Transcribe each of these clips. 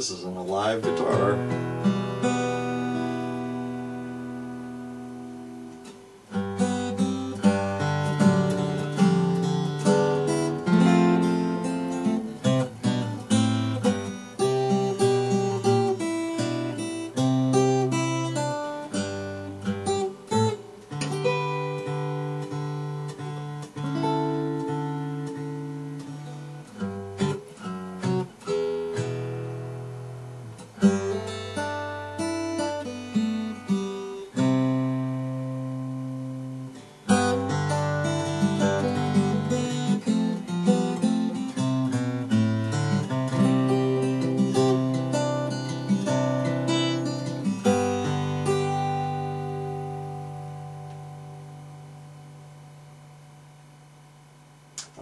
this is an alive guitar.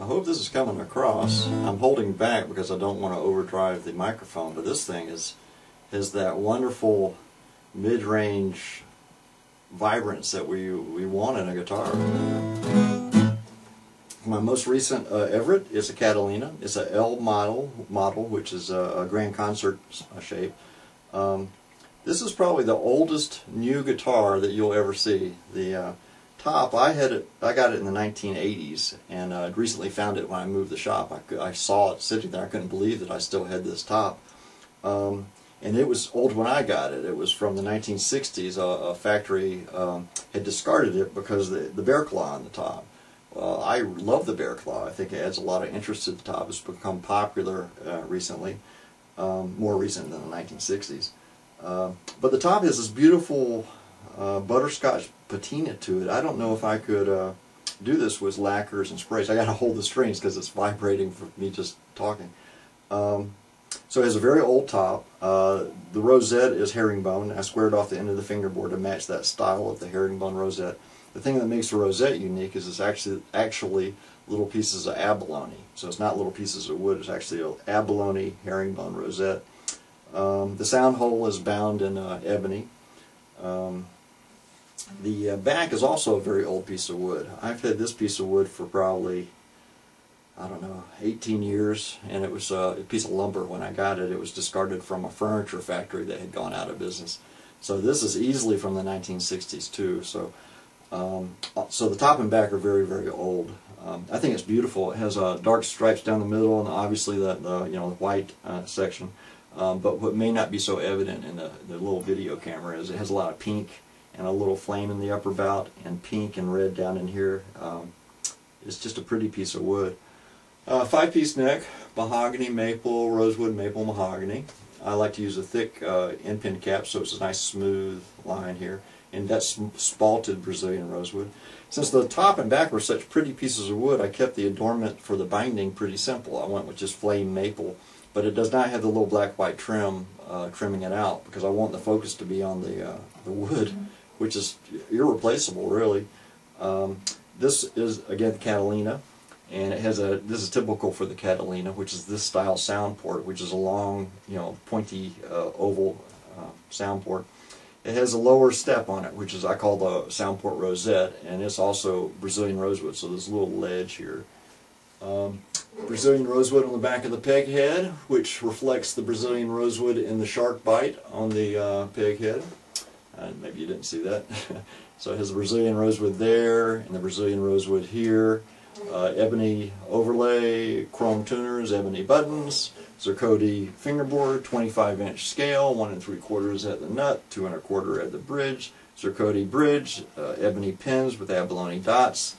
I hope this is coming across. I'm holding back because I don't want to overdrive the microphone, but this thing has that wonderful mid-range vibrance that we want in a guitar. My most recent Everett is a Catalina. It's a L model, which is a grand concert shape. This is probably the oldest new guitar that you'll ever see. The top, I got it in the 1980s, and I recently found it when I moved the shop. I saw it sitting there. I couldn't believe that I still had this top. And it was old when I got it. It was from the 1960s. A factory had discarded it because of the bear claw on the top. I love the bear claw. I think it adds a lot of interest to the top. It's become popular recently, more recent than the 1960s. But the top has this beautiful butterscotch patina to it. I don't know if I could do this with lacquers and sprays. I got to hold the strings because it's vibrating for me just talking. So it has a very old top. The rosette is herringbone. I squared off the end of the fingerboard to match that style of the herringbone rosette. The thing that makes the rosette unique is it's actually little pieces of abalone. So it's not little pieces of wood. It's actually an abalone herringbone rosette. The sound hole is bound in ebony. The back is also a very old piece of wood. I've had this piece of wood for probably, I don't know, 18 years, and it was a piece of lumber when I got it. It was discarded from a furniture factory that had gone out of business. So this is easily from the 1960s too. So the top and back are very, very old. I think it's beautiful. It has dark stripes down the middle, and obviously the white section. But what may not be so evident in the little video camera is it has a lot of pink and a little flame in the upper bout, and pink and red down in here. It's just a pretty piece of wood. 5-piece neck, mahogany, maple, rosewood, maple, mahogany. I like to use a thick end pin cap, so it's a nice smooth line here. And that's spalted Brazilian rosewood. Since the top and back were such pretty pieces of wood, I kept the adornment for the binding pretty simple. I went with just flame maple, but it does not have the little black-white trim trimming it out, because I want the focus to be on the wood, which is irreplaceable, really. This is, again, the Catalina, and it has this is typical for the Catalina, which is this style sound port, which is a long, pointy oval sound port. It has a lower step on it, which is I call the sound port rosette, and it's also Brazilian rosewood, so there's a little ledge here. Brazilian rosewood on the back of the peg head, which reflects the Brazilian rosewood in the shark bite on the peg head. Maybe you didn't see that. So it has the Brazilian rosewood there, and the Brazilian rosewood here. Ebony overlay, chrome tuners, ebony buttons, zirconia fingerboard, 25-inch scale, 1 3/4 at the nut, 2 1/4 at the bridge, zirconia bridge, ebony pins with abalone dots.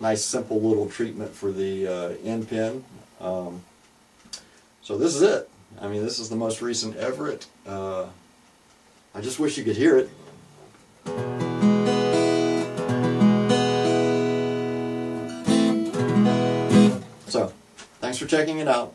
Nice simple little treatment for the end pin. So this is it. I mean, this is the most recent Everett. I just wish you could hear it. So, thanks for checking it out.